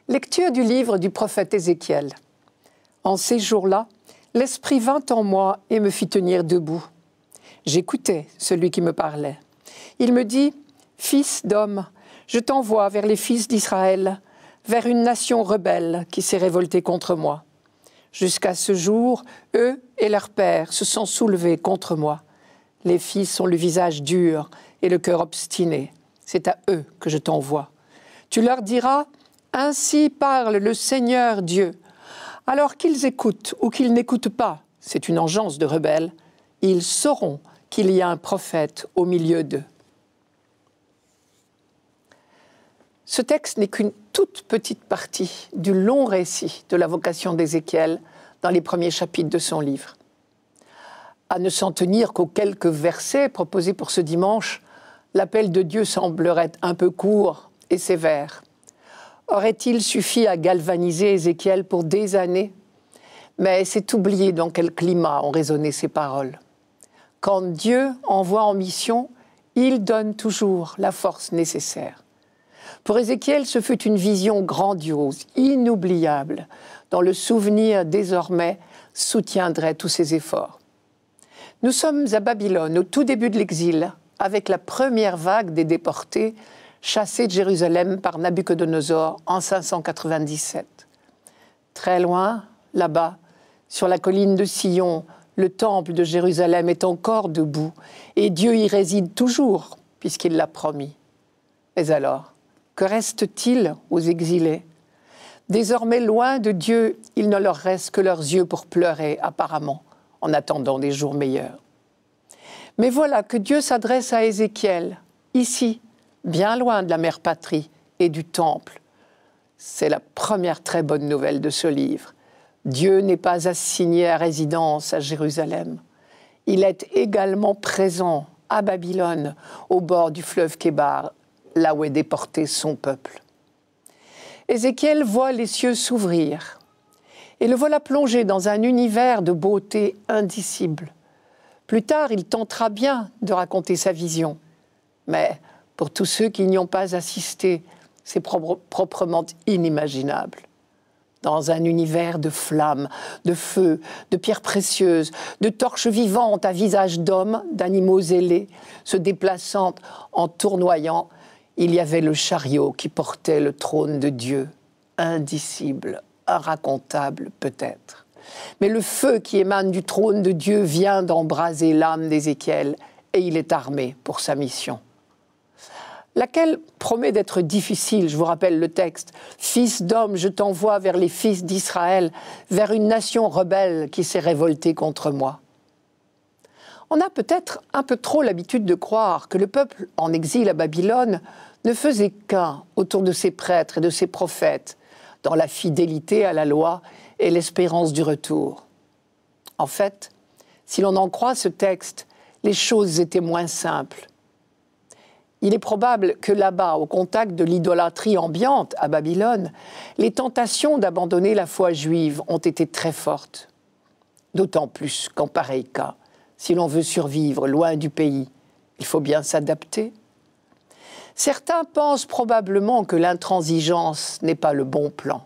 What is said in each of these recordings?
Lecture du livre du prophète Ézéchiel. En ces jours-là, l'Esprit vint en moi et me fit tenir debout. J'écoutais celui qui me parlait. Il me dit, « Fils d'homme, je t'envoie vers les fils d'Israël, vers une nation rebelle qui s'est révoltée contre moi. Jusqu'à ce jour, eux et leurs pères se sont soulevés contre moi. Les fils ont le visage dur et le cœur obstiné. C'est à eux que je t'envoie. Tu leur diras, « Ainsi parle le Seigneur Dieu. » Alors qu'ils écoutent ou qu'ils n'écoutent pas, c'est une engeance de rebelles, ils sauront qu'il y a un prophète au milieu d'eux. Ce texte n'est qu'une toute petite partie du long récit de la vocation d'Ézéchiel dans les premiers chapitres de son livre. À ne s'en tenir qu'aux quelques versets proposés pour ce dimanche, l'appel de Dieu semblerait un peu court et sévère. Aurait-il suffi à galvaniser Ézéchiel pour des années? Mais c'est oublier dans quel climat ont résonné ces paroles. Quand Dieu envoie en mission, il donne toujours la force nécessaire. Pour Ézéchiel, ce fut une vision grandiose, inoubliable, dont le souvenir désormais soutiendrait tous ses efforts. Nous sommes à Babylone, au tout début de l'exil, avec la première vague des déportés, chassés de Jérusalem par Nabuchodonosor en 597. Très loin, là-bas, sur la colline de Sion, le temple de Jérusalem est encore debout et Dieu y réside toujours, puisqu'il l'a promis. Mais alors, que reste-t-il aux exilés? Désormais loin de Dieu, il ne leur reste que leurs yeux pour pleurer, apparemment, en attendant des jours meilleurs. Mais voilà que Dieu s'adresse à Ézéchiel, ici, bien loin de la mère patrie et du temple. C'est la première très bonne nouvelle de ce livre. Dieu n'est pas assigné à résidence à Jérusalem. Il est également présent à Babylone, au bord du fleuve Kébar, là où est déporté son peuple. Ézéchiel voit les cieux s'ouvrir et le voilà plongé dans un univers de beauté indicible. Plus tard, il tentera bien de raconter sa vision, mais pour tous ceux qui n'y ont pas assisté, c'est proprement inimaginable. Dans un univers de flammes, de feu, de pierres précieuses, de torches vivantes à visage d'hommes, d'animaux ailés, se déplaçant en tournoyant, il y avait le chariot qui portait le trône de Dieu, indicible, inracontable peut-être. Mais le feu qui émane du trône de Dieu vient d'embraser l'âme d'Ézéchiel et il est armé pour sa mission. Laquelle promet d'être difficile, je vous rappelle le texte. « Fils d'homme, je t'envoie vers les fils d'Israël, vers une nation rebelle qui s'est révoltée contre moi. » On a peut-être un peu trop l'habitude de croire que le peuple en exil à Babylone ne faisait qu'un autour de ses prêtres et de ses prophètes, dans la fidélité à la loi et l'espérance du retour. En fait, si l'on en croit ce texte, les choses étaient moins simples. Il est probable que là-bas, au contact de l'idolâtrie ambiante à Babylone, les tentations d'abandonner la foi juive ont été très fortes. D'autant plus qu'en pareil cas, si l'on veut survivre loin du pays, il faut bien s'adapter. Certains pensent probablement que l'intransigeance n'est pas le bon plan.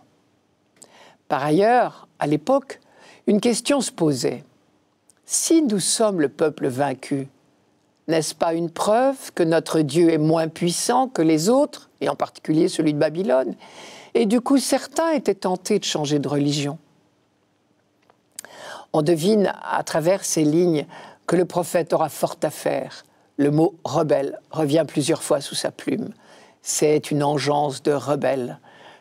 Par ailleurs, à l'époque, une question se posait. Si nous sommes le peuple vaincu, n'est-ce pas une preuve que notre Dieu est moins puissant que les autres, et en particulier celui de Babylone? Et du coup, certains étaient tentés de changer de religion. On devine à travers ces lignes que le prophète aura fort à faire. Le mot « rebelle » revient plusieurs fois sous sa plume. C'est une engeance de rebelles.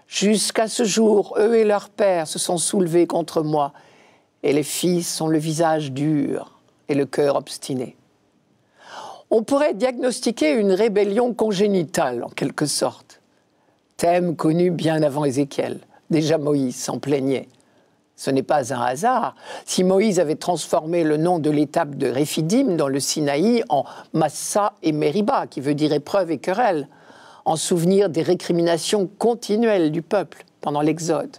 Jusqu'à ce jour, eux et leurs pères se sont soulevés contre moi, et les fils ont le visage dur et le cœur obstiné. On pourrait diagnostiquer une rébellion congénitale, en quelque sorte. Thème connu bien avant Ézéchiel. Déjà Moïse s'en plaignait. Ce n'est pas un hasard. Si Moïse avait transformé le nom de l'étape de Réphidim dans le Sinaï en Massa et Mériba, qui veut dire épreuve et querelle, en souvenir des récriminations continuelles du peuple pendant l'Exode.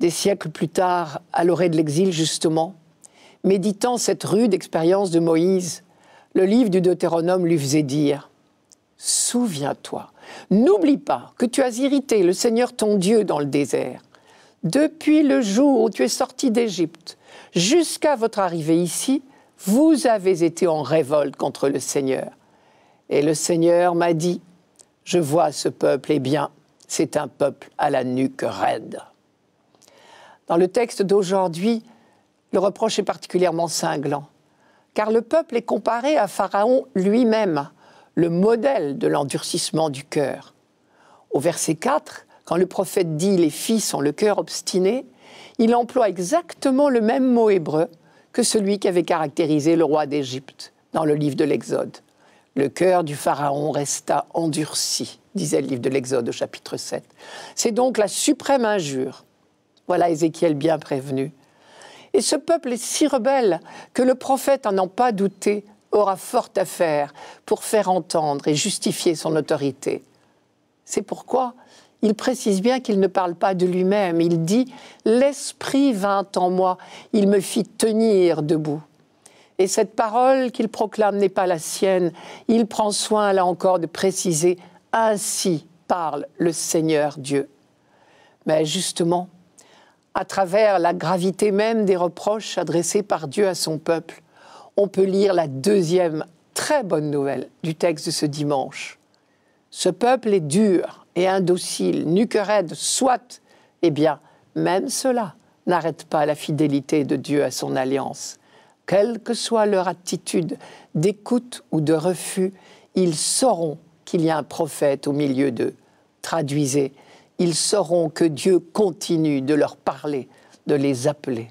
Des siècles plus tard, à l'orée de l'exil justement, méditant cette rude expérience de Moïse, le livre du Deutéronome lui faisait dire « Souviens-toi N'oublie pas que tu as irrité le Seigneur ton Dieu dans le désert. Depuis le jour où tu es sorti d'Égypte jusqu'à votre arrivée ici, vous avez été en révolte contre le Seigneur. Et le Seigneur m'a dit, je vois ce peuple, eh bien, c'est un peuple à la nuque raide. Dans le texte d'aujourd'hui, le reproche est particulièrement cinglant, car le peuple est comparé à Pharaon lui-même, le modèle de l'endurcissement du cœur. Au verset 4, quand le prophète dit « les fils ont le cœur obstiné », il emploie exactement le même mot hébreu que celui qui avait caractérisé le roi d'Égypte dans le livre de l'Exode. Le cœur du Pharaon resta endurci, disait le livre de l'Exode au chapitre 7. C'est donc la suprême injure. Voilà Ézéchiel bien prévenu. Et ce peuple est si rebelle que le prophète, à n'en pas douter, aura fort à faire pour faire entendre et justifier son autorité. C'est pourquoi il précise bien qu'il ne parle pas de lui-même. Il dit « L'Esprit vint en moi, il me fit tenir debout ». Et cette parole qu'il proclame n'est pas la sienne. Il prend soin, là encore, de préciser « Ainsi parle le Seigneur Dieu ». Mais justement, à travers la gravité même des reproches adressés par Dieu à son peuple, on peut lire la deuxième très bonne nouvelle du texte de ce dimanche. Ce peuple est dur et indocile, nuque raide, soit, eh bien, même cela n'arrête pas la fidélité de Dieu à son alliance. Quelle que soit leur attitude d'écoute ou de refus, ils sauront qu'il y a un prophète au milieu d'eux. Traduisez, ils sauront que Dieu continue de leur parler, de les appeler.